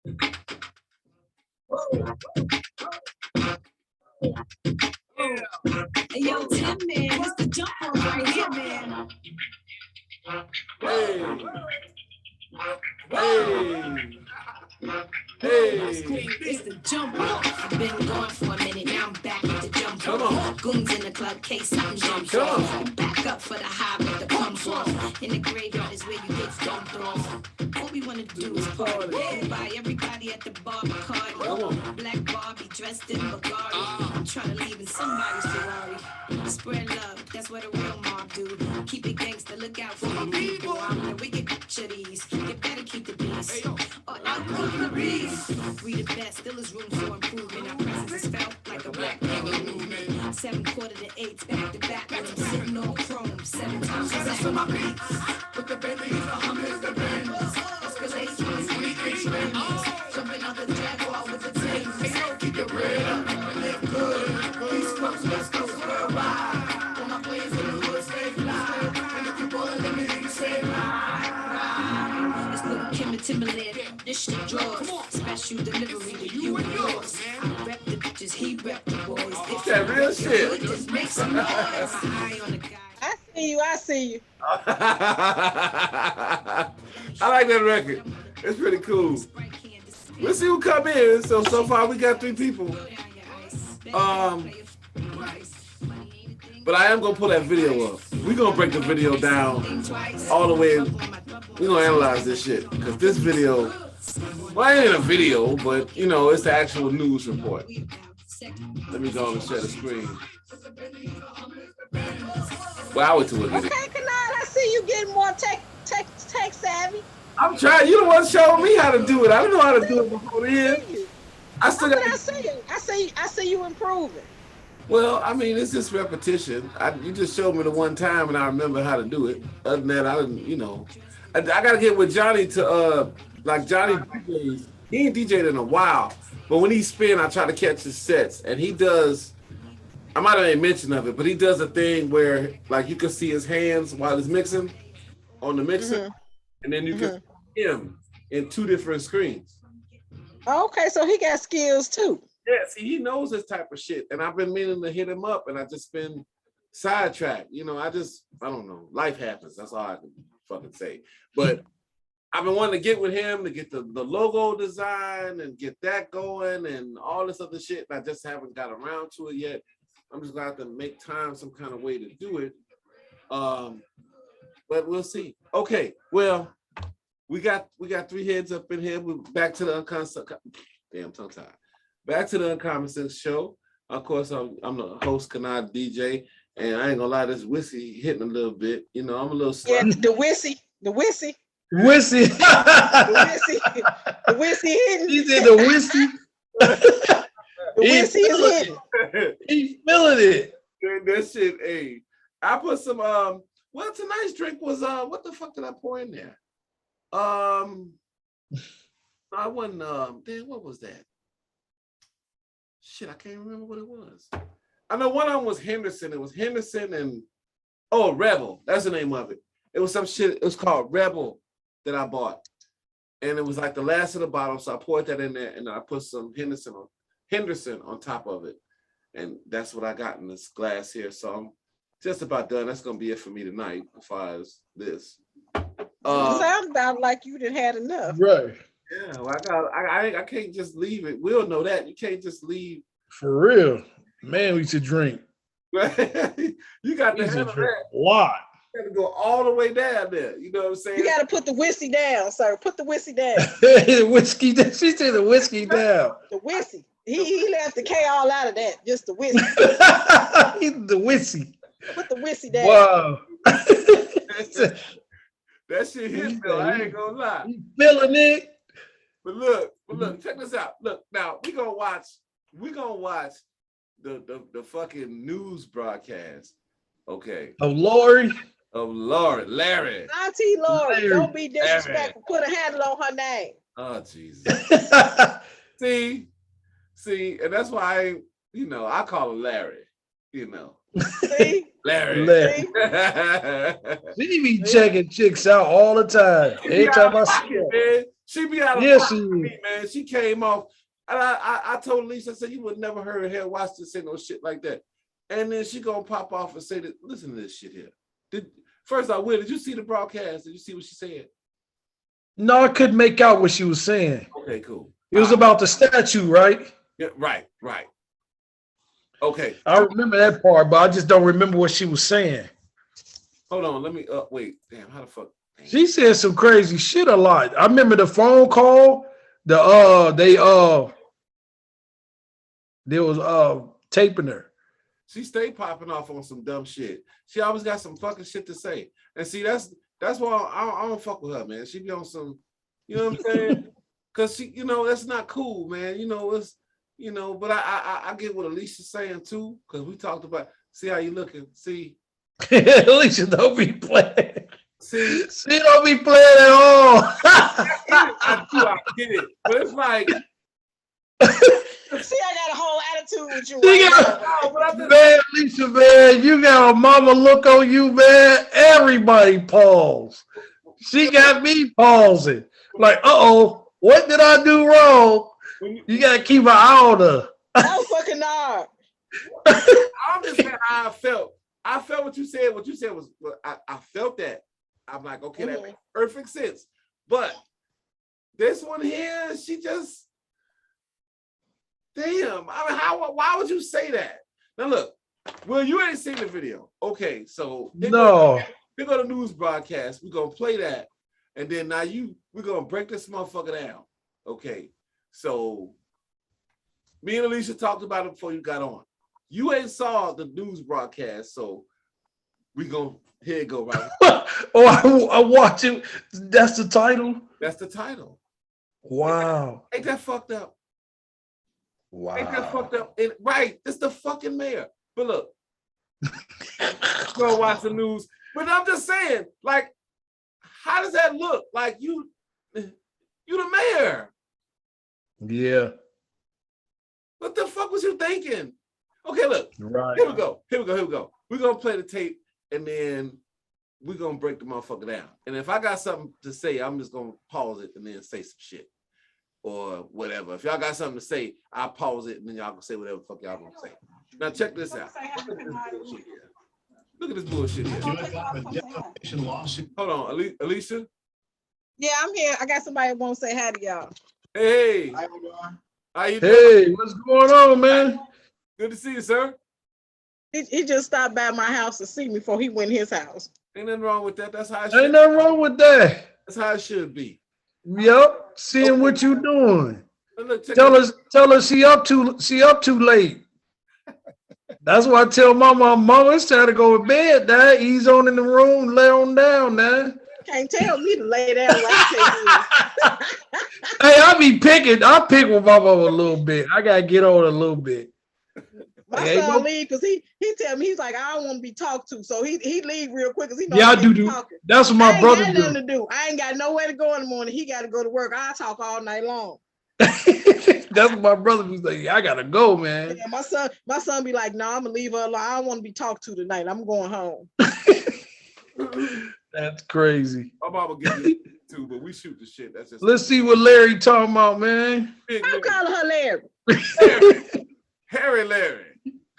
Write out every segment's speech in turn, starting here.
Hey, yo, Tim, man, it's the jump rope right here, man. It's the jump rope. I've been gone for a minute, now I'm back at the jump rope. Goons in the club, case something jumps off. Back up for the high with the pumps off. In the graveyard is where you get dumped off. All we wanna do is party. Buy everybody at the bar Bacardi. Black Barbie dressed in Bulgari. I'm trying to leave in somebody's Ferrari. Spread love, that's what a real mob do. Keep it gangster, look out for my people. I'm the wicked chitties. You better keep the peace. Or out of the beast. We the best, still is room for improvement. Our presence is felt like a black panther movement. 7 quarter to 8, back to back. When I'm sitting on chrome, 7 times. That's for my beats. With the Bentley, the Hummers, the Benz. Escalations, we extremes. Jumping out the Jaguar with the Thames. Keep your bread up, live good. East Coast, West Coast, worldwide. All my players in the hood stay fly. And if you ballin', let me hear you say ride. It's Little Kim and Timberland, dish the drawers. Special delivery to you and yours. I rep the bitches, he rep the boys. If that real shit. Just make some noise. My eye on the guy. I see you. I like that record. It's pretty cool. Let's see who come in. So far we got 3 people. But I am gonna pull that video up. We're gonna break the video down all the way. We're gonna analyze this shit. Because this video, well, it ain't a video, but you know, it's the actual news report. Let me go and share the screen. Well, I went to a video. Okay, Kanad, I see you getting more tech savvy. I'm trying. You the one showing me how to do it. I don't know how to do it before then. I still got. I see you improving. Well, I mean, it's just repetition. You just showed me the one time, and I remember how to do it. Other than that, I didn't. You know, I got to get with Johnny to like Johnny DJs. He ain't DJed in a while, but when he spin, I try to catch his sets, and he does. I might have made mention of it, but he does a thing where like you can see his hands while he's mixing on the mixer, and then you can see him in 2 different screens. Okay, so he got skills too. Yeah, see, he knows this type of shit, and I've been meaning to hit him up, and I just been sidetracked. You know, I don't know. Life happens. That's all I can fucking say. But I've been wanting to get with him to get the logo design and get that going and all this other shit, and I just haven't got around to it yet. I'm just gonna have to make time some kind of way to do it. But we'll see. Okay, well, we got 3 heads up in here. We're back to the Uncommon. Damn, tongue tied. Back to the Uncommon Sense show. Of course, I'm the host, Kanad DJ, and I ain't gonna lie, this whiskey hitting a little bit. You know, I'm a little slow. Yeah, the whiskey. The whiskey. The whiskey hitting. He said the whiskey. The whiskey is hitting. He's feeling it. That shit, hey. I put some well, tonight's drink was what the fuck did I pour in there? I wasn't damn, what was that? Shit, I can't remember what it was. I know one of them was Henderson. It was Henderson and Rebel. That's the name of it. It was some shit, it was called Rebel that I bought. And it was like the last of the bottle. So I poured that in there and I put some Henderson on top of it. And that's what I got in this glass here. So I'm just about done. That's gonna be it for me tonight as far as this. Sounds about like you done had enough. Right. Yeah, well, I can't just leave it. We'll know that. You can't just leave. For real. Man, we should drink. You got to handle that. A lot. You got to go all the way down there. You know what I'm saying? You got to put the whiskey down, sir. Put the whiskey down. The whiskey. She said the whiskey down. The whiskey. He left the K all out of that. Just the whiskey. The whiskey. Put the whiskey down. Wow. That shit hit though. I ain't gonna lie. You feeling it? But look, check this out. Look, now we gonna watch the fucking news broadcast. Okay. Of Lori. Of Larry. Auntie Lori, don't be disrespectful. Put a handle on her name. Oh Jesus. See, and that's why I call her Larry. See? Larry. She be checking chicks out all the time. Every time I see her. She be out of Yes, me, man. She came off. And I told Lisa, I said, you would never heard her watch this say no shit like that. And then she gonna pop off and say that, listen to this shit here. First off, did you see the broadcast? Did you see what she said? No, I couldn't make out what she was saying. Okay, cool. It was about the statue, right? Yeah, right. Okay. I remember that part, but I just don't remember what she was saying. Hold on, let me wait. Damn, how the fuck? Damn. She said some crazy shit a lot. I remember the phone call. They was taping her. She stayed popping off on some dumb shit. She always got some fucking shit to say. And see, that's why I don't fuck with her, man. She be on some, you know what I'm saying? Cause she, that's not cool, man. It's, but I get what Alicia's saying too, because we talked about, see how you looking, see. Alicia don't be playing. See, she don't be playing at all. I get it. But it's like, see, I got a whole attitude with you. Man, Alicia, man, you got a mama look on you, man. Everybody pause. She got me pausing. Like, what did I do wrong? You gotta keep an eye on her. I'm fucking hard. I'm just saying how I felt. I felt what you said. What you said was, I felt that. I'm like, okay, that makes perfect sense. But this one here, she just, damn. I mean, why would you say that? Now look, well, you ain't seen the video. Okay, so here go the news broadcast. We're gonna play that, and then now we're gonna break this motherfucker down. Okay, so me and Alicia talked about it before you got on. You ain't saw the news broadcast, so we gonna here it go right. I watch it. That's the title. That's the title. Wow. Ain't that fucked up? Wow. Ain't that fucked up? Right, it's the fucking mayor. But look, go watch the news. But I'm just saying, like, how does that look? Like you the mayor. Yeah. What the fuck was you thinking? Okay, look. Right. Here we go. We're gonna play the tape and then we're gonna break the motherfucker down. And if I got something to say, I'm just gonna pause it and then say some shit. Or whatever. If y'all got something to say, I'll pause it and then y'all can say whatever the fuck y'all gonna say. Now check this out. Look at this bullshit here. Hold on, Alicia. Yeah, I'm here. I got somebody that won't say hi to y'all. Hey. How you doing? Hey, what's going on, man? Good to see you, sir. He just stopped by my house to see me before he went in his house. Ain't nothing wrong with that. That's how it should be. Ain't nothing wrong with that. That's how it should be. Yep. Seeing what you doing. Look, Tell us she up too late. That's why I tell mama it's time to go to bed, Dad. Ease on in the room, lay on down, man. Can't tell me to lay down right. Hey, I pick with my mama a little bit. I gotta get on a little bit. My son leave because he tell me, he's like, I don't want to be talked to. So he leave real quick because he knows I do. That's what my brother do. Nothing to do. I ain't got nowhere to go in the morning. He got to go to work. I talk all night long. That's what my brother was like. I gotta go, man. Yeah, my son be like, no, I'm gonna leave her alone. I don't want to be talked to tonight. I'm going home. That's crazy. My mama get me too, but we shoot the shit. That's just. Let's see what Larry talking about, man. I'm calling her Larry. Harry Larry.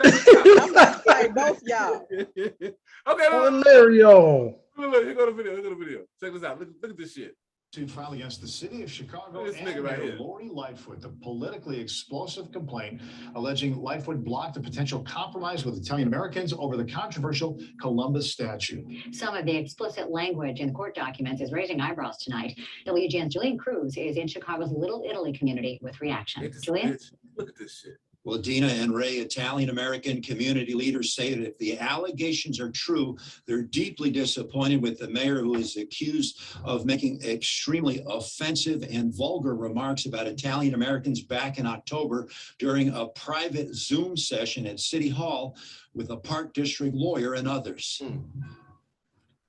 I'm about to fight both y'all. Okay, what Larry on? Look, here go the video. Check this out. Look at this shit. To file against the city of Chicago this nigga right here. Lori Lightfoot, the politically explosive complaint alleging Lightfoot blocked a potential compromise with Italian Americans over the controversial Columbus statue. Some of the explicit language in court documents is raising eyebrows tonight. WGN's Julian Cruz is in Chicago's Little Italy community with reaction. Julian? Look at this shit. Well, Dina and Ray, Italian-American community leaders say that if the allegations are true, they're deeply disappointed with the mayor who is accused of making extremely offensive and vulgar remarks about Italian-Americans back in October during a private Zoom session at City Hall with a Park District lawyer and others.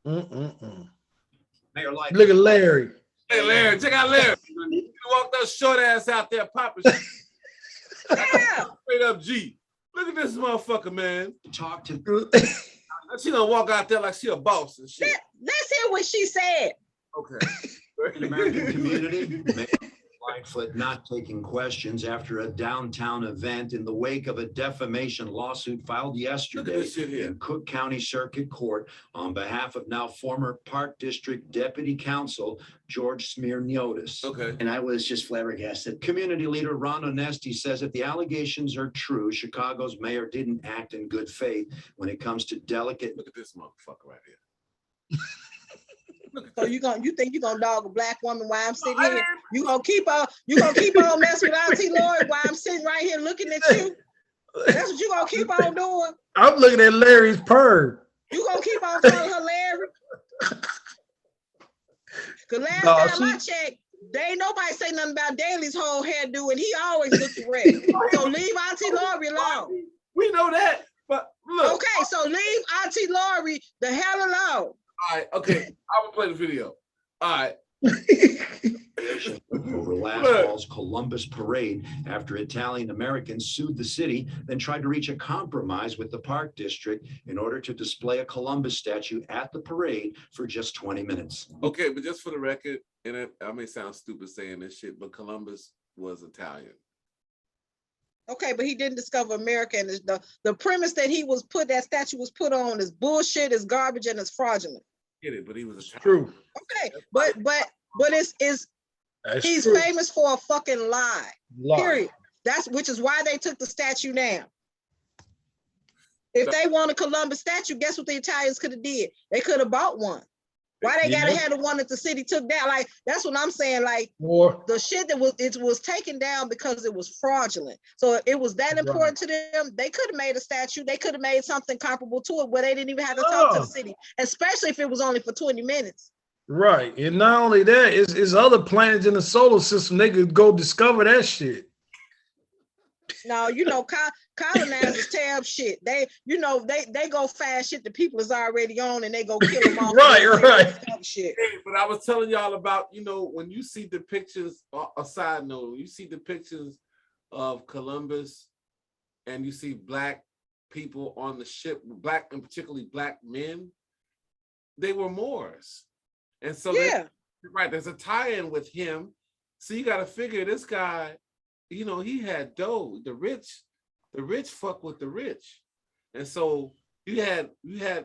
Mayor Lightfoot. Look at Larry. Hey, Larry, check out Larry. You walk that short ass out there popping shit. Straight up G. Look at this motherfucker, man. Talk to. She gonna walk out there like she a boss and shit. Let's hear what she said. Okay. American community. Lightfoot not taking questions after a downtown event in the wake of a defamation lawsuit filed yesterday in Cook County Circuit Court on behalf of now former Park District Deputy Counsel George Smirniotis. Okay. And I was just flabbergasted. Community leader Ron Onesti says if the allegations are true, Chicago's mayor didn't act in good faith when it comes to delicate. Look at this motherfucker right here. So you think you're gonna dog a black woman while I'm sitting here? You gonna keep on messing with Auntie Lori while I'm sitting right here looking at you? That's what you gonna keep on doing? I'm looking at Larry's purr. You gonna keep on calling her Larry? Cause last time I checked, they ain't nobody say nothing about Daly's whole hairdo, and he always looks correct. So leave Auntie Lori alone. We know that, but look. Okay, so leave Auntie Lori the hell alone. All right, okay, I will play the video. All right. Over last fall's Columbus parade after Italian Americans sued the city, then tried to reach a compromise with the Park District in order to display a Columbus statue at the parade for just 20 minutes. Okay, but just for the record, and I may sound stupid saying this shit, but Columbus was Italian. Okay, but he didn't discover America, and the premise that that statue was put on is bullshit, is garbage, and it's fraudulent. Get it, but he was Italian. True. Okay, but he's true. famous for a fucking lie. Period. Which is why they took the statue down. If they want a Columbus statue, guess what the Italians could have did? They could have bought one. Why they gotta have the one that the city took down? Like, that's what I'm saying. Like, the shit that was taken down because it was fraudulent. So it was that important to them. They could have made a statue. They could have made something comparable to it where they didn't even have to talk to the city, especially if it was only for 20 minutes. Right. And not only that, it's other planets in the solar system. They could go discover that shit. No, colonizers tear up shit. They go fast shit the people is already on, and they go kill them off. right. Shit. Hey, but I was telling y'all about, when you see depictions, a side note, you see depictions of Columbus and you see black people on the ship, black and particularly black men, they were Moors. And so there's a tie-in with him. So you got to figure this guy, he had dough. The rich fuck with the rich. And so you had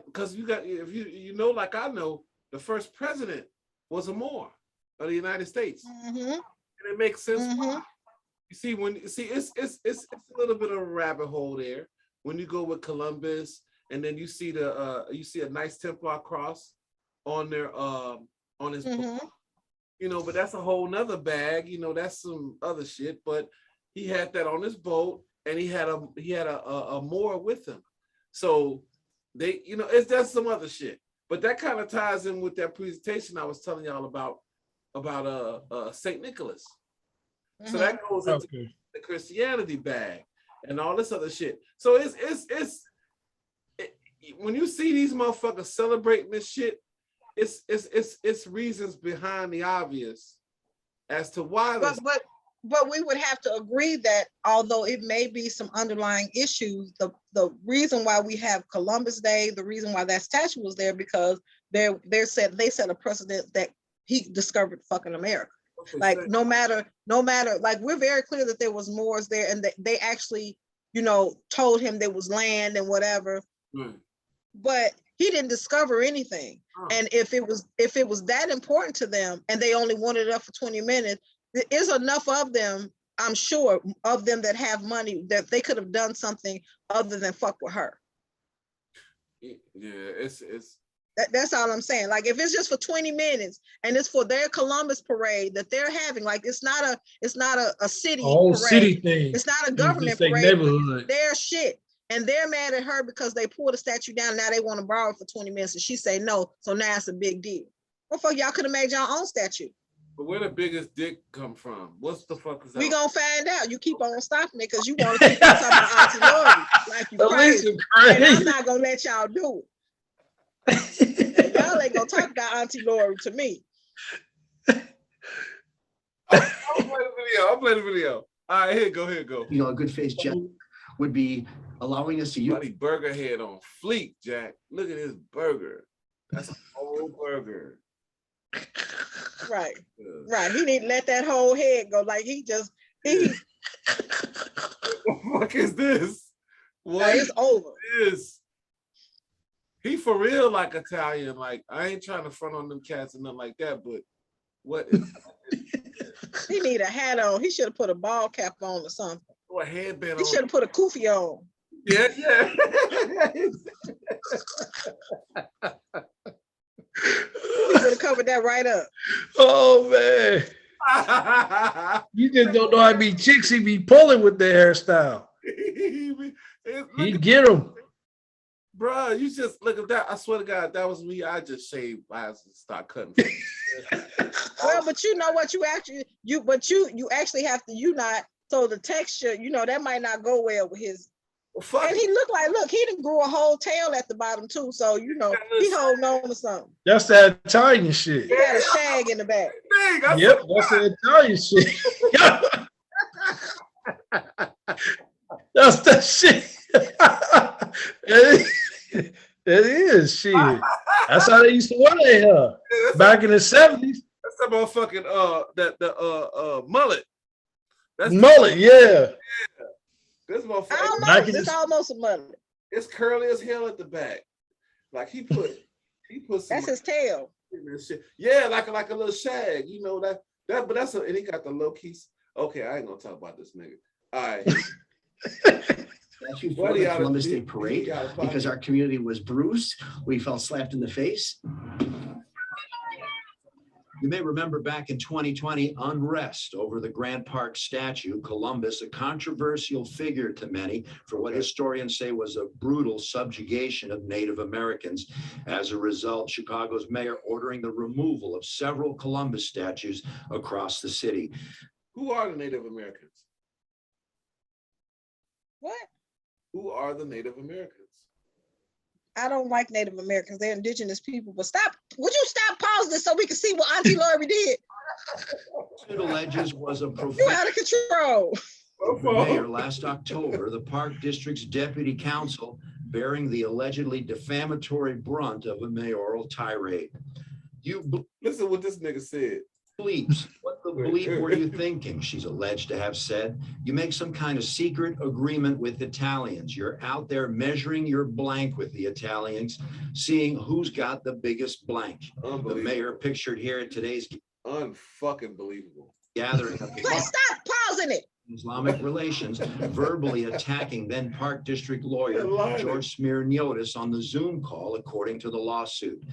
because you got, if like I know, the first president was a Moor of the United States. Mm-hmm. And it makes sense why. It's a little bit of a rabbit hole there when you go with Columbus, and then you see a nice Templar cross on their on his boat. But that's a whole nother bag. That's some other shit. But he had that on his boat, and he had a Moor with him. So they, it's just some other shit. But that kind of ties in with that presentation I was telling y'all about Saint Nicholas. So that goes into the Christianity bag and all this other shit. So it's when you see these motherfuckers celebrating this shit, it's reasons behind the obvious as to why. But we would have to agree that although it may be some underlying issues, the reason why we have Columbus Day, the reason why that statue was there, because they set a precedent that he discovered fucking America. Like no matter, like we're very clear that there was Moors there, and they actually, told him there was land and whatever. But he didn't discover anything. And if it was that important to them and they only wanted it up for 20 minutes, there is enough of them, I'm sure, of them that have money that they could have done something other than fuck with her. Yeah, that's all I'm saying. Like if it's just for 20 minutes and it's for their Columbus parade that they're having, like it's not a city whole parade. City thing. It's not a government parade. Neighborhood. Their shit. And they're mad at her because they pulled the statue down. Now they want to borrow it for 20 minutes. And she say no. So now it's a big deal. Well, fuck, y'all could have made y'all own statue. But where the biggest dick come from? What's the fuck is that? We gonna find out. You keep on stopping it because you want to keep on talking about Auntie Lori like you crazy. And I'm not gonna let y'all do it. Y'all ain't gonna talk about Auntie Lori to me. I'll play the video. All right, here go. A good face Jack would be allowing us to use. Buddy burger head on fleek, Jack. Look at his burger. That's a whole burger. Right. Right. He didn't let that whole head go. Like he What is this? What it's over. is? He for real like Italian. Like I ain't trying to front on them cats and nothing like that, but what is He need a hat on. He should have put a ball cap on or something. or a headband He on? should have put a kufi on. Yeah, yeah. He would have covered that right up. Oh man. You just don't know how many chicks he be pulling with the hairstyle. He get them. Bro, you just look at that. I swear to God, that was me. I just shaved my ass and start cutting. Well, but you know what? You actually have to unite. So the texture, that might not go well with his. Well, and he looked like, he done grew a whole tail at the bottom too. So he holding on to something. That's that Italian shit. He got a shag in the back. Yep, that's that Italian shit. That's that shit. It is shit. That's how they used to wear their hair back in the 70s. That's the motherfucking mullet. That's mullet, yeah. This motherfucker. It's almost a mullet. It's curly as hell at the back. Like he put some. That's his tail. Yeah, like a little shag. But that's and he got the low keys. Okay, I ain't gonna talk about this nigga. All right. Statue for the Columbus Day Parade because our community was bruised. We felt slapped in the face. You may remember back in 2020, unrest over the Grant Park statue, Columbus, a controversial figure to many for what historians say was a brutal subjugation of Native Americans. As a result, Chicago's mayor ordering the removal of several Columbus statues across the city. Who are the Native Americans? What? Who are the Native Americans? I don't like Native Americans. They're indigenous people. But would you stop pausing this so we can see what Auntie Lori did? It alleges was a You out of control. Mayor last October, the Park District's deputy counsel bearing the allegedly defamatory brunt of a mayoral tirade. Listen what this nigga said. Bleeps. What the bleep were you thinking? She's alleged to have said. You make some kind of secret agreement with Italians. You're out there measuring your blank with the Italians, seeing who's got the biggest blank. The mayor pictured here at today's unfucking believable gathering of stop pausing it. Islamic relations, verbally attacking then Park District lawyer George Smirniotis on the Zoom call, according to the lawsuit.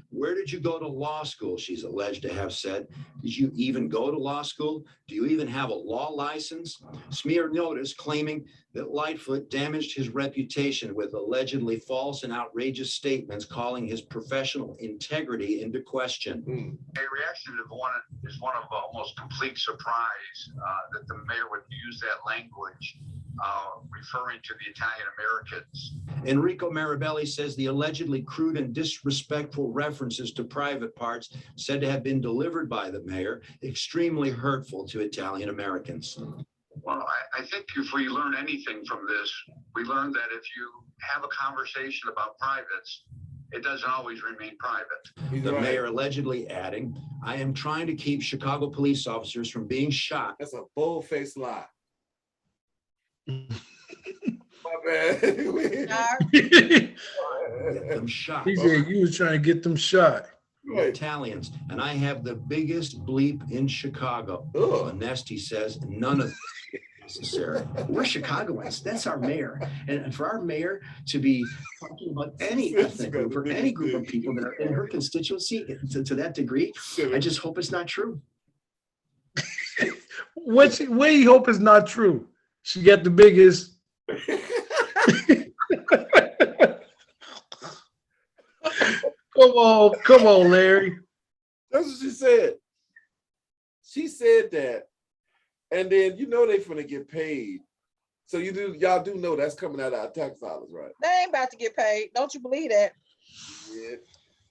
Where did you go to law school? She's alleged to have said. Did you even go to law school? Do you even have a law license? Smirniotis claiming that Lightfoot damaged his reputation with allegedly false and outrageous statements, calling his professional integrity into question. A reaction is one of almost complete surprise that the mayor would use that language referring to the Italian Americans. Enrico Marabelli says the allegedly crude and disrespectful references to private parts said to have been delivered by the mayor, extremely hurtful to Italian Americans. Well, I think if we learn anything from this, we learn that if you have a conversation about privates, it doesn't always remain private. The mayor allegedly adding, I am trying to keep Chicago police officers from being shot. That's a bold-faced lie. My bad. Get them shot. He said you was trying to get them shot. Italians, and I have the biggest bleep in Chicago. Nesti says none of this is necessary. We're Chicagoans. That's our mayor. And for our mayor to be talking about any ethnic group or any group of people that are in her constituency to that degree, I just hope it's not true. What you hope is not true? She got the biggest. Come on, Larry. That's what she said. She said that, and then they finna get paid. So y'all do know that's coming out of our tax dollars, right? They ain't about to get paid. Don't you believe that? Yeah.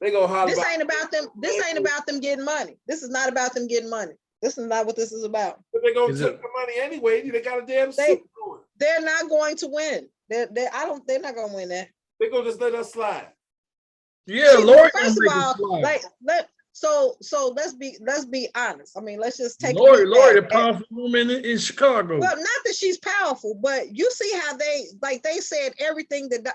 They gonna holler. This ain't about them. This ain't about them getting money. This is not about them getting money. This is not what this is about. But they're gonna take the money anyway. They got a damn suit going. They're not going to win. They're not gonna win that. They're gonna just let us slide. Yeah, Lori. First of all, So let's be honest. I mean, let's just take Lori, a the powerful woman in Chicago. well, not that she's powerful, but you see how they said everything that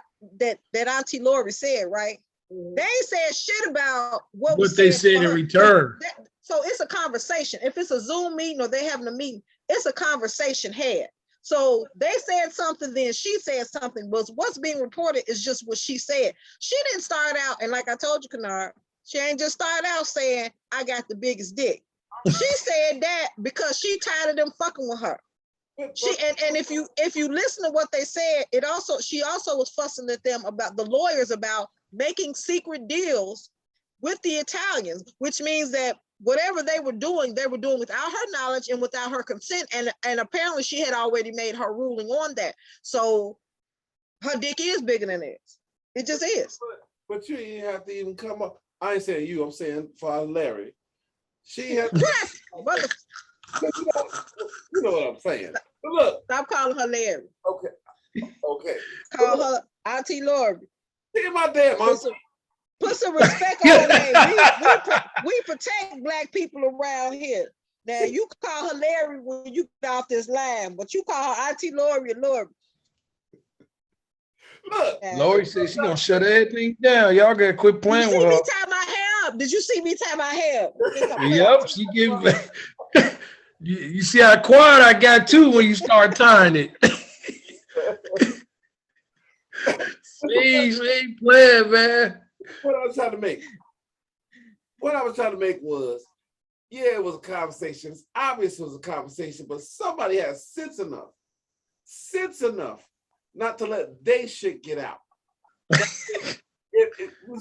Auntie Lori said, right? They ain't said shit about what they said in return. So it's a conversation. If it's a Zoom meeting or they having a meeting, it's a conversation had. So they said something, then she said something. But what's being reported is just what she said. She didn't start out, and like I told you, Kennard, she ain't just started out saying, I got the biggest dick. She said that because she tired of them fucking with her. She and if you listen to what they said, she also was fussing at them about the lawyers about making secret deals with the Italians, which means that whatever they were doing without her knowledge and without her consent. And apparently she had already made her ruling on that. So her dick is bigger than theirs. It just is. But you didn't have to even come up. I ain't saying you, I'm saying Father Larry. She had you know what I'm saying. But look. Stop calling her Larry. Okay. Call her Auntie Lori. Look at my damn Put some respect on her. We protect black people around here. Now you call her Larry when you get off this line, but you call her Auntie Lori and Lori. Look, Lori said she gonna shut everything down. Y'all gotta quit playing with her. Did you see me tie my hair up? Yep, she give. You see how quiet I got too when you start tying it. Please, ain't playing, man. What I was trying to make was, yeah, it was a conversation. It's obvious it was a conversation, but somebody has sense enough not to let they shit get out.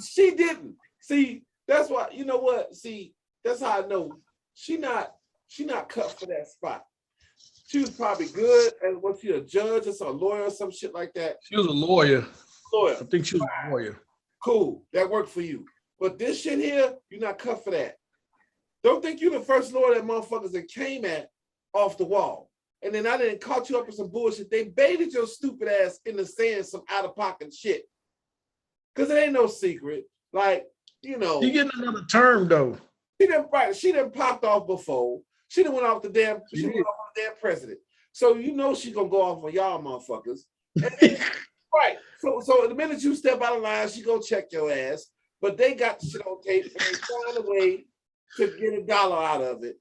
She didn't. See, that's why, you know what? See, that's how I know she not cut for that spot. She was probably good, and was she a judge or a lawyer or some shit like that? She was a lawyer. I think she was a lawyer. Cool, that worked for you. But this shit here, you're not cut for that. Don't think you're the first lawyer that motherfuckers that came at off the wall. And then I didn't caught you up with some bullshit. They baited your stupid ass into saying some out-of-pocket shit. Because it ain't no secret. Like, you know. You getting another term, though. She done popped off before. She done went off the damn president. So you know she's going to go off on y'all motherfuckers. Right. So the minute you step out of line, she gonna check your ass. But they got the shit on tape and they found a way to get $1 out of it.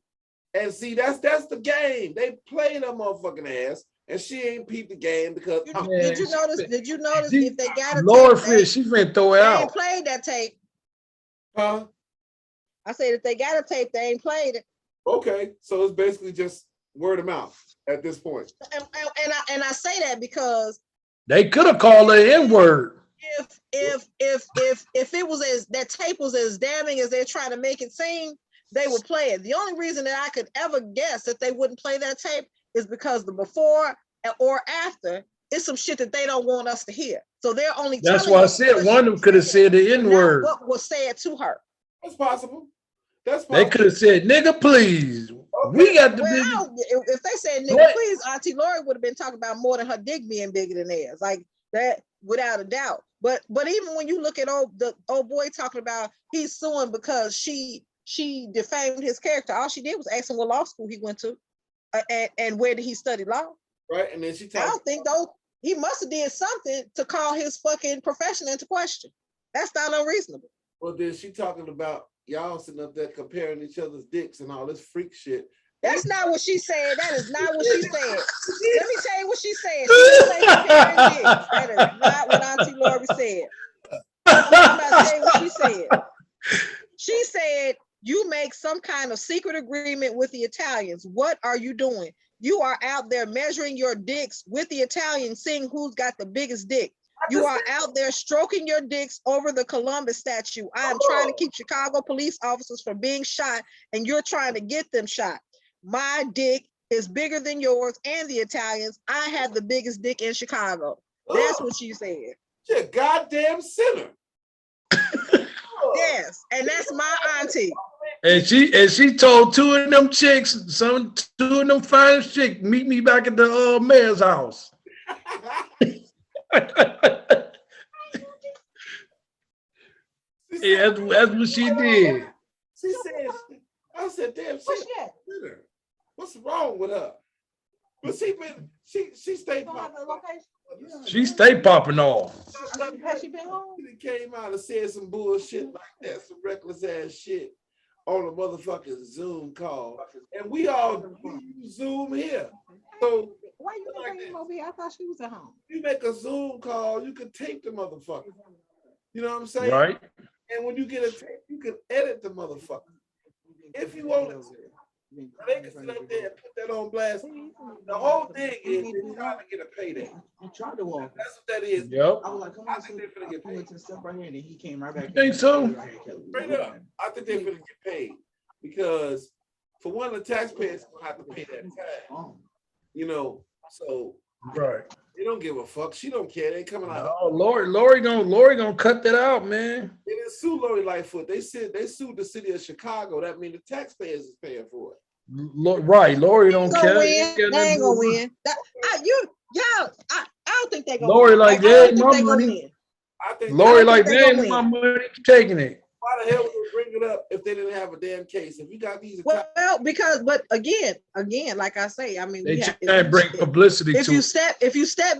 And see, that's the game. They played her motherfucking ass, and she ain't peeped the game because Did you notice if they got a Lord tape, Fish, she's been throw it out. They ain't played that tape. Huh? I said if they got a tape, they ain't played it. Okay, so it's basically just word of mouth at this point. And I say that because they could have called her N-word. If it was that tape was as damning as they're trying to make it seem, they would play it. The only reason that I could ever guess that they wouldn't play that tape is because the before or after is some shit that they don't want us to hear. So they're only. That's why I said one of them could have said the N-word. What was said to her? That's possible. They could have said, "Nigga, please." Okay. We got the biggest. If they said "nigga, please," Auntie Lori would have been talking about more than her dick being bigger than theirs, like that, without a doubt. But even when you look at the old boy talking about he's suing because she defamed his character, all she did was ask him what law school he went to, and where did he study law. Right, and then she. I don't think though he must have did something to call his fucking profession into question. That's not unreasonable. Well, then she talking about y'all sitting up there comparing each other's dicks and all this freak shit. That's not what she said. That is not what she said. Let me tell you what she said. She didn't say comparing dicks. That is not what Auntie Lori said. I'm about to tell you what she said. She said, you make some kind of secret agreement with the Italians. What are you doing? You are out there measuring your dicks with the Italians, seeing who's got the biggest dick. You are out there stroking your dicks over the Columbus statue. I am trying to keep Chicago police officers from being shot, and you're trying to get them shot. My dick is bigger than yours and the Italians. I have the biggest dick in Chicago. That's what she said. You're a goddamn sinner. Yes, and that's my auntie. And she told two of them fine chicks, meet me back at the mayor's house. Yeah, that's what she did. She said, I said, damn, Where's she at? what's wrong with her? But she stayed Don't have the location. She stay popping off. Has she been home? She came out and said some bullshit like that, some reckless ass shit on a motherfucking Zoom call. And we all use Zoom here. So why you like bring him over here? I thought she was at home. you make a Zoom call, you can tape the motherfucker. You know what I'm saying? Right. And when you get a tape, you can edit the motherfucker. If you want to. They can sit up there and put that on blast. The whole thing is they're trying to get a payday. I tried to walk. That's what that is. Yep. I was like, come I on, think they're finna get I went paid. to the step right here, and he came right back. You think so? Straight up. I think they're finna get paid. Because for one, the taxpayers gonna have to pay that time. You know, so Right. they don't give a fuck. She don't care. They coming out. Oh, Lori gonna cut that out, man. They didn't sue Lori Lightfoot. They sued the city of Chicago. That means the taxpayers is paying for it. Right, Lori don't They care. ain't gonna win. I don't think they gonna Lori win. like, I that don't ain't think my they gonna money. win. I think Lori like, they that gonna ain't my win. money, taking it. why the hell would they bring it up if they didn't have a damn case? If you got these Well, but again, like I say, I mean, They we have, can't bring publicity if to you it. step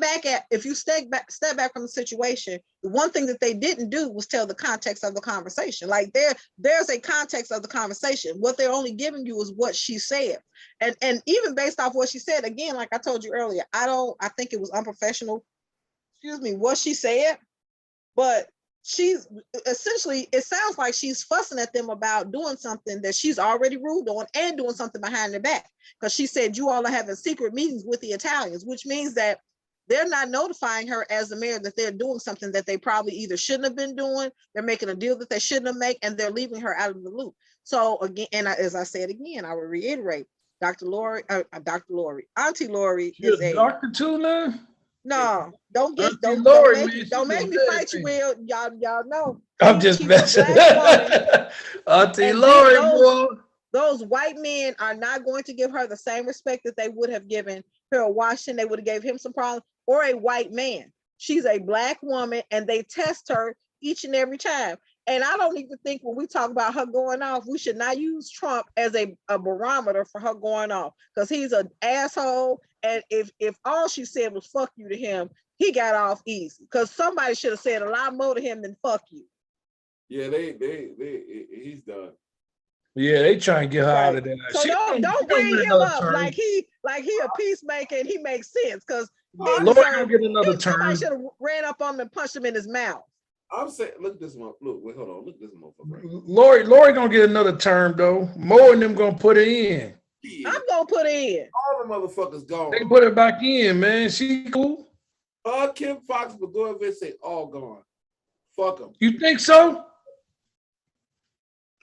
back from the situation, the one thing that they didn't do was tell the context of the conversation. Like there's a context of the conversation. What they're only giving you is what she said, and even based off what she said, again, like I told you earlier, I think it was unprofessional. Excuse me, what she said, but she's essentially, it sounds like she's fussing at them about doing something that she's already ruled on and doing something behind their back. Because she said you all are having secret meetings with the Italians, which means that they're not notifying her as the mayor that they're doing something that they probably either shouldn't have been doing, they're making a deal that they shouldn't have made, and they're leaving her out of the loop. So again, and as I said again, I will reiterate, Auntie Lori is a doctor too now. no, don't make me fight you, Will. Y'all know. I'm just messing. Auntie Lori, boy. Those white men are not going to give her the same respect that they would have given Harold Washington. They would have gave him some problems, or a white man. She's a black woman, and they test her each and every time. And I don't even think when we talk about her going off, we should not use Trump as a barometer for her going off, because he's an asshole. And if all she said was fuck you to him, he got off easy, because somebody should have said a lot more to him than fuck you. Yeah, he's done. Yeah, they trying to get her out of there. So don't bring him up like he a peacemaker and he makes sense, because Lori gonna get another turn. Somebody should have ran up on him and punched him in his mouth. I'm saying, look at this one. Look, wait, hold on. Look at this motherfucker. Lori gonna get another term though. More of them gonna put it in. I'm gonna put it in. All the motherfuckers gone. They put it back in, man. She cool. Kim Fox will go over and say, all gone. Fuck them. You think so?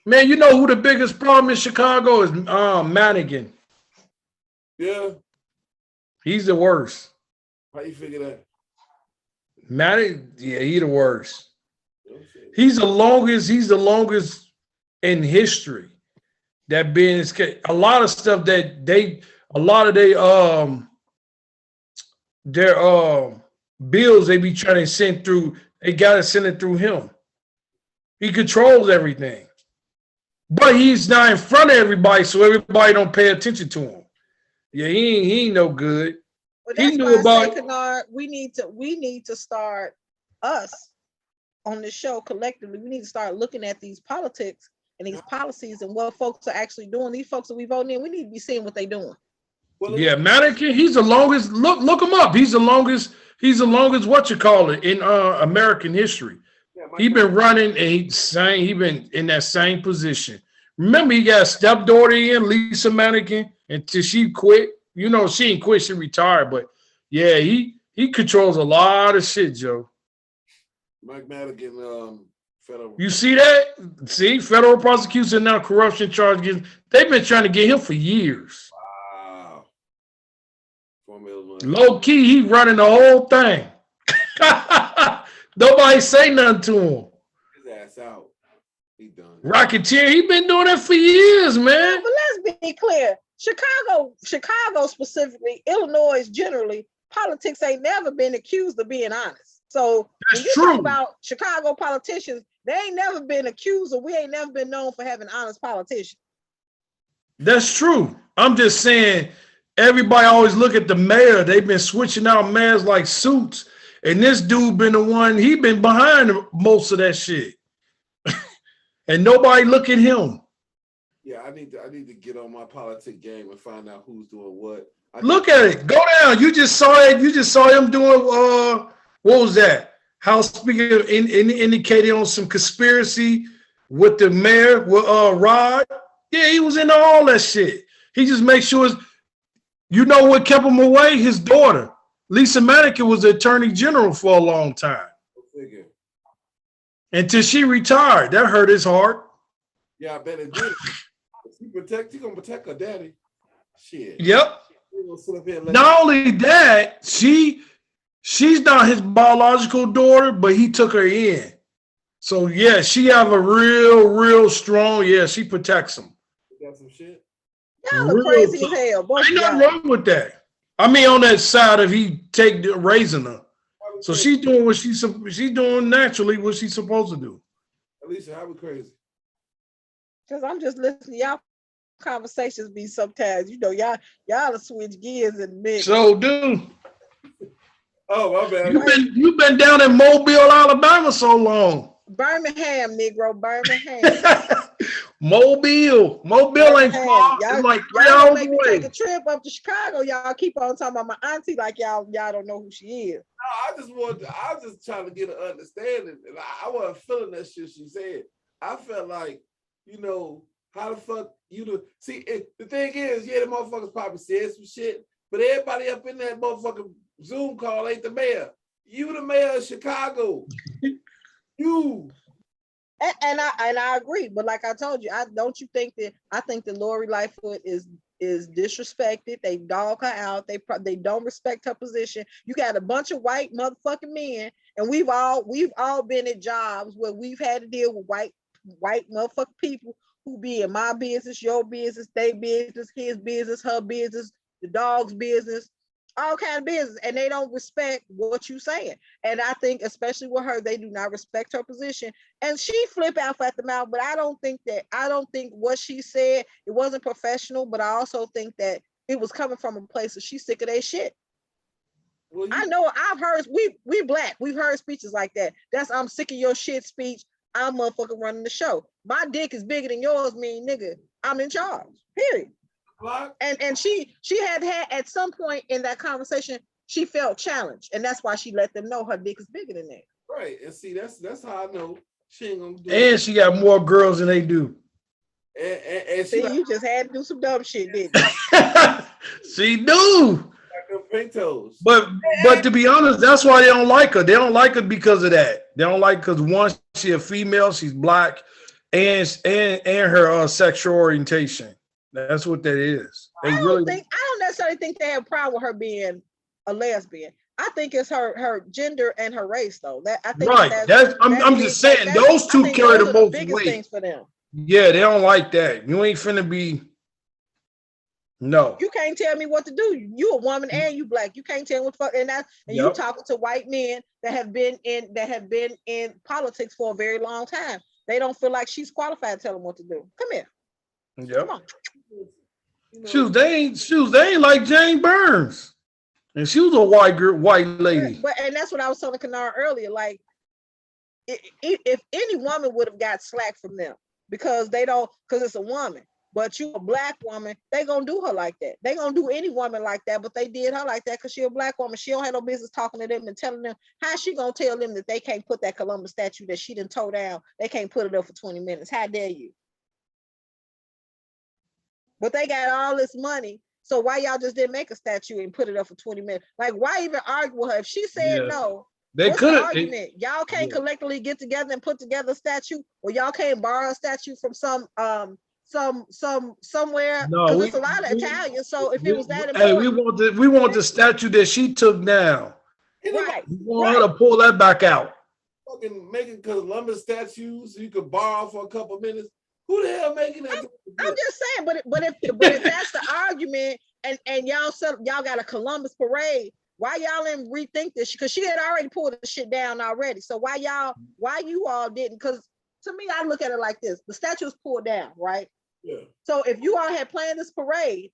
Man, you know who the biggest problem in Chicago is? Madigan. Yeah. He's the worst. How you figure that? Madigan, yeah, he the worst. He's the longest in history. That being a lot of stuff that their bills they be trying to send through, they gotta send it through him. He controls everything. But he's not in front of everybody, so everybody don't pay attention to him. Yeah, he ain't no good. Well, that's why I say, Kennard, we need to start, us on the show collectively, we need to start looking at these politics and these policies and what folks are actually doing. These folks that we voting in, we need to be seeing what they're doing. Well, yeah, Madigan, he's the longest. Look him up. He's the longest what you call it in American history. He been running and he been in that same position. Remember, he got a stepdaughter in, Lisa Madigan, until she quit. You know, she ain't quit, she retired, but yeah, he controls a lot of shit, Joe. Mike Madigan, federal. You see that? See, federal prosecution now corruption charges. They've been trying to get him for years. Wow. Low key, he running the whole thing. Nobody say nothing to him. His ass out. He done. Rocketeer, he been doing that for years, man. Yeah, but let's be clear. Chicago specifically, Illinois generally, politics ain't never been accused of being honest. So that's when you true talk about Chicago politicians, They ain't never been accused, or we ain't never been known for having honest politicians. That's true. I'm just saying, everybody always look at the mayor. They've been switching out mayors like suits. And this dude been the one, he been behind most of that shit. And nobody look at him. Yeah, I need to get on my politic game and find out who's doing what. Look at it. Go down. You just saw it. You just saw him doing what was that? House Speaker indicated on some conspiracy with the mayor, with Rod. Yeah, he was into all that shit. He just makes sure you know what kept him away? His daughter. Lisa Manikin was the attorney general for a long time. Until she retired. That hurt his heart. Yeah, I bet it did. She gonna protect her daddy. Shit. Yep. Not only that, she's not his biological daughter, but he took her in. So yeah, she have a real strong. Yeah, she protects him. You got some shit. Y'all are crazy as hell. Ain't nothing wrong with that. I mean, on that side of raising her, so she's doing what she's doing naturally what she's supposed to do. Alicia, how we crazy? Because I'm just listening to y'all conversations be sometimes, you know, y'all switch gears in a minute. So, dude. Oh, my bad. You've been down in Mobile, Alabama so long. Birmingham, Negro, Birmingham. Mobile ain't far. It's like 3 hours make away. me take a trip up to Chicago. Y'all keep on talking about my auntie like y'all don't know who she is. No, I was just trying to get an understanding. And I wasn't feeling that shit she said. I felt like, you know, how the fuck you do? See, the thing is, yeah, the motherfuckers probably said some shit, but everybody up in that motherfucking Zoom call ain't the mayor. You the mayor of Chicago. You. And I agree, but like I told you, I think that Lori Lightfoot is disrespected. They dog her out. They don't respect her position. You got a bunch of white motherfucking men, and we've all been at jobs where we've had to deal with white motherfucking people who be in my business, your business, their business, his business, her business, the dog's business, all kind of business, and they don't respect what you saying. And I think, especially with her, they do not respect her position. And she flip out at the mouth, but I don't think what she said, it wasn't professional, but I also think that it was coming from a place that she's sick of their shit. Well, I know I've heard, we Black, we've heard speeches like that. That's I'm sick of your shit speech. I'm motherfucking running the show. My dick is bigger than yours, mean nigga. I'm in charge. Period. And she had at some point in that conversation, she felt challenged, and that's why she let them know her dick is bigger than that. Right, and see, that's how I know she ain't gonna do it. And she got more girls than they do. And see, you just had to do some dumb shit, didn't you? She do. Pink toes. But to be honest, that's why they don't like her. They don't like her because of that. They don't like because one, she's a female, she's Black, and her sexual orientation. That's what that is. I don't necessarily think they have a problem with her being a lesbian. I think it's her gender and her race, though. I'm just saying those two carry the most weight. Things for them. Yeah, they don't like that. You ain't finna be. No. You can't tell me what to do. You a woman and you Black. You can't tell me what the fuck. And you talking to white men that have been in politics for a very long time. They don't feel like she's qualified to tell them what to do. Come here. Yep. Come on. Shoes, they ain't like Jane Burns. And she was a white lady. And that's what I was telling Kanar earlier. Like, if any woman would have got slack from them because it's a woman, but you a Black woman, they gonna do her like that. They gonna do any woman like that, but they did her like that because she a Black woman. She don't have no business talking to them and telling them how she gonna tell them that they can't put that Columbus statue that she done tore down. They can't put it up for 20 minutes. How dare you? But they got all this money. So why y'all just didn't make a statue and put it up for 20 minutes? Like, why even argue with her? If she said no, they could have. Y'all can't collectively get together and put together a statue, or y'all can't borrow a statue from somewhere. No, it's a lot of Italians. So if it was that important, we want the statue that she took down. Right. We want her to pull that back out. Fucking making Columbus statues you could borrow for a couple minutes. Who the hell making that? I'm just saying, but if that's the argument, and y'all got a Columbus parade, why y'all didn't rethink this? Because she had already pulled the shit down already. So why you all didn't? Because to me, I look at it like this: the statue is pulled down, right? Yeah. So if you all had planned this parade,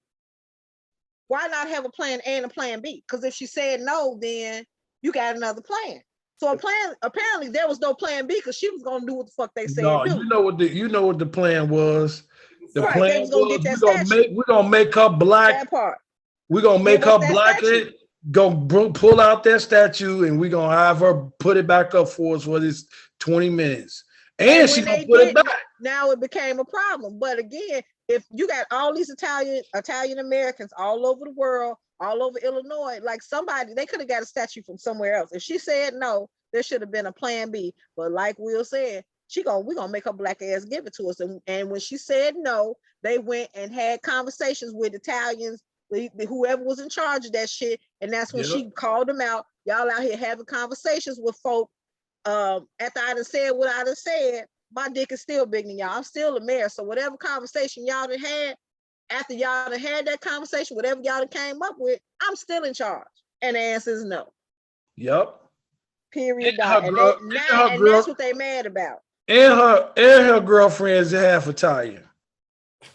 why not have a plan A and a plan B? Because if she said no, then you got another plan. So a plan, apparently there was no plan B because she was gonna do what the fuck they said No, do. you know what the plan was. The Right, plan they was gonna get that statue. we're gonna make her black. That part. We're gonna make Give her up that black. statue. Pull out that statue, and we're gonna have her put it back up for us for this 20 minutes. And she's gonna put it back. Now it became a problem. But again, if you got all these Italian Americans all over the world, all over Illinois, like somebody, they could have got a statue from somewhere else. If she said no, there should have been a plan B. But like Will said, we're gonna make her black ass give it to us. And when she said no, they went and had conversations with Italians, whoever was in charge of that shit. And that's when she called them out. Y'all out here having conversations with folk. After I done said what I done said, my dick is still big than y'all. I'm still the mayor. So whatever conversation y'all done had, after y'all done had that conversation, whatever y'all done came up with, I'm still in charge. And the answer is no. Yep. Period. And that's what they mad about. And her girlfriend's half Italian.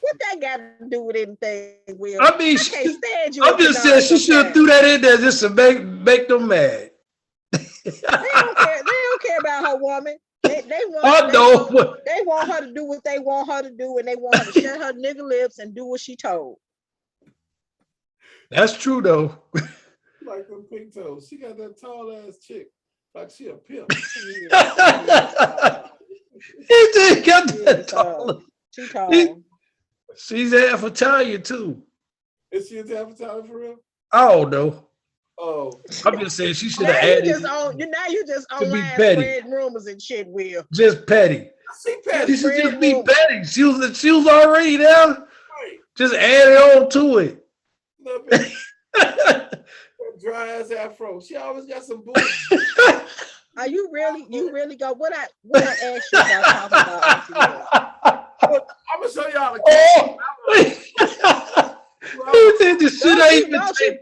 What that got to do with anything, Will? I mean, I can't stand you. I'm just saying she should have threw that in there just to make them mad. They don't care about her woman. They want her to do what they want her to do, and they want her to shut her nigga lips and do what she told. That's true though. Like them pink toes. She got that tall ass chick. Like she a pimp. He just got that tall. She tall. She's half Italian too. Is she half Italian for real? I don't know. Oh, I'm just saying she should have added. Now you just online petty. spreading rumors and shit, Will. Just petty. Petty. She should just be petty. She was already there. Right. Just add it on to it. Dry ass afro. She always got some bullshit. Are you really go? What I asked you about talking about? I'm gonna show y'all the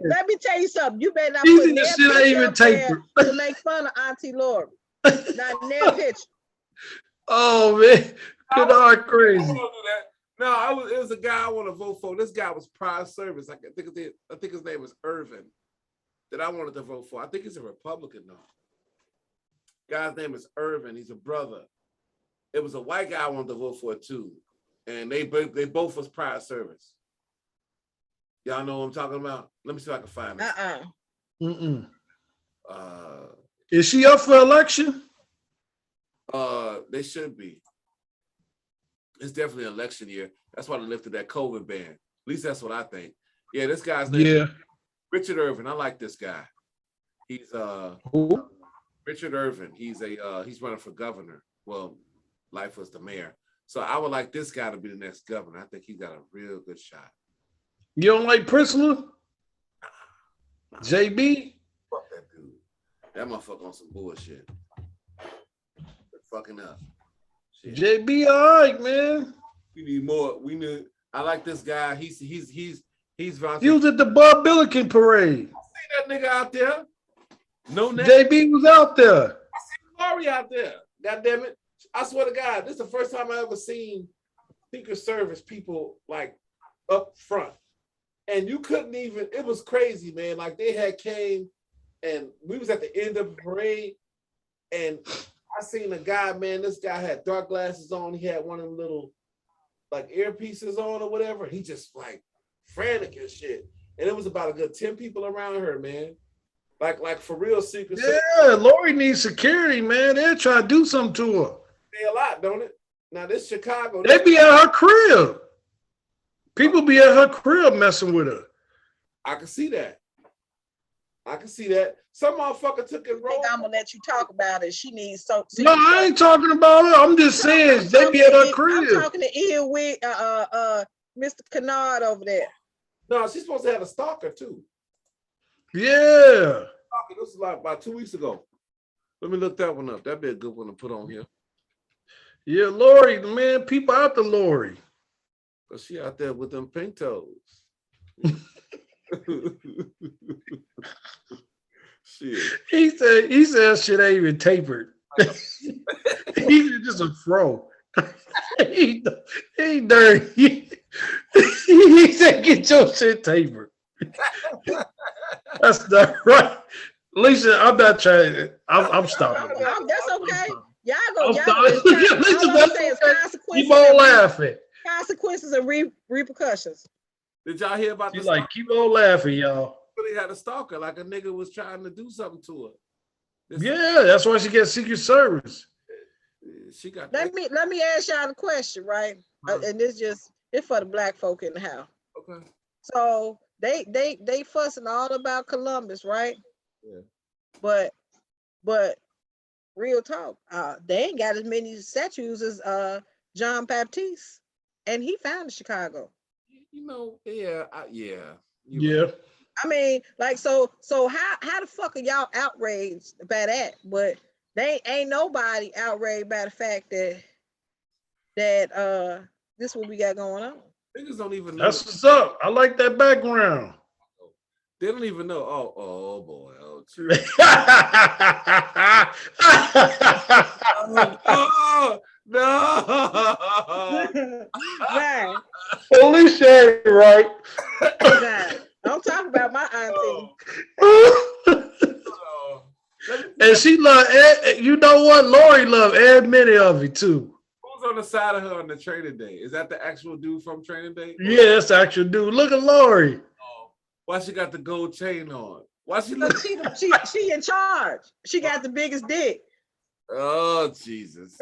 Let me tell you something. You better not put that picture up there to make fun of Auntie Laura. Not in that picture. Oh man, good on crazy. No, it was a guy I want to vote for. This guy was prior service. I think his name was Irvin. That I wanted to vote for. I think he's a Republican now. Guy's name is Irvin. He's a brother. It was a white guy I wanted to vote for too, and they both was prior service. Y'all know what I'm talking about? Let me see if I can find it. Is she up for election? They should be. It's definitely an election year. That's why they lifted that COVID ban. At least that's what I think. Yeah, this guy's name is Richard Irvin. I like this guy. He's who? Richard Irvin. He's running for governor. Well, Lightfoot's the mayor. So I would like this guy to be the next governor. I think he's got a real good shot. You don't like Priscilla? JB? Fuck that dude. That motherfucker on some bullshit. They're fucking up. Shit. JB, all right, man. We need more. I like this guy. He's He was at the Bob Billiken parade. I seen that nigga out there. No name. JB was out there. I seen Laurie out there. God damn it. I swear to God, this is the first time I ever seen Secret Service people like up front. And you couldn't even, it was crazy, man. Like they had came and we was at the end of the parade and I seen a guy, man, this guy had dark glasses on. He had one of them little like earpieces on or whatever. He just like frantic and shit. And it was about a good 10 people around her, man. Like for real Secret Service. Yeah, Lori needs security, man. They're trying to do something to her. They a lot, don't it? Now this Chicago. They be at her crib. People be at her crib messing with her. I can see that. Some motherfucker took it wrong. I'm gonna let you talk about it. She needs so. No, I ain't talking about her. I'm just saying they be at her crib. I'm talking to Earwig, Mr. Kennard over there. No, she's supposed to have a stalker too. Yeah. This was like about 2 weeks ago. Let me look that one up. That'd be a good one to put on here. Yeah, Lori, man, people out to Lori. Cause she out there with them pink toes. Shit. He said shit ain't even tapered. He's just a fro. he dirty. He said, "Get your shit tapered." That's not right, Lisa. I'm not trying. I'm stopping. That's okay. Y'all go. I'm Y'all stopping. Lisa, that's okay. Keep on laughing. Consequences and repercussions. Did y'all hear about She's the like, keep on laughing, y'all. really had a stalker, like a nigga was trying to do something to her. Yeah, that's why she gets Secret Service. She got. Let me ask y'all the question, right? And it's for the black folk in the house. Okay. So they fussing all about Columbus, right? Yeah. But real talk, they ain't got as many statues as John Baptiste, and he founded Chicago. Yeah. Yeah. I mean, like, so how the fuck are y'all outraged by that? But they ain't nobody outraged by the fact that this what we got going on. Niggas don't even know. That's what's up. I like that background. They don't even know. Oh boy. Oh, no. Right. At least you ain't right. Right. Don't talk about my auntie. And she love Ed. You know what? Lori love Ed Minnie of it too. Who's on the side of her on the Training Day? Is that the actual dude from Training Day? Yeah, that's the actual dude. Look at Lori. Why she got the gold chain on? Why she look? She in charge. She got the biggest dick. Oh Jesus!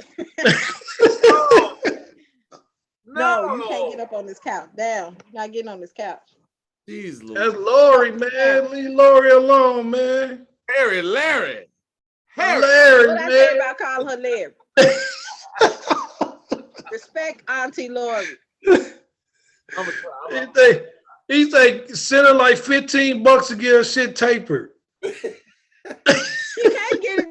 No, you can't get up on this couch. Down. You're not getting on this couch. Jeez, that's Lori, man. Leave Lori alone, man. Larry. Larry, What I man. say about calling her Larry? Respect Auntie Lori. He think send her like $15 to get her shit tapered.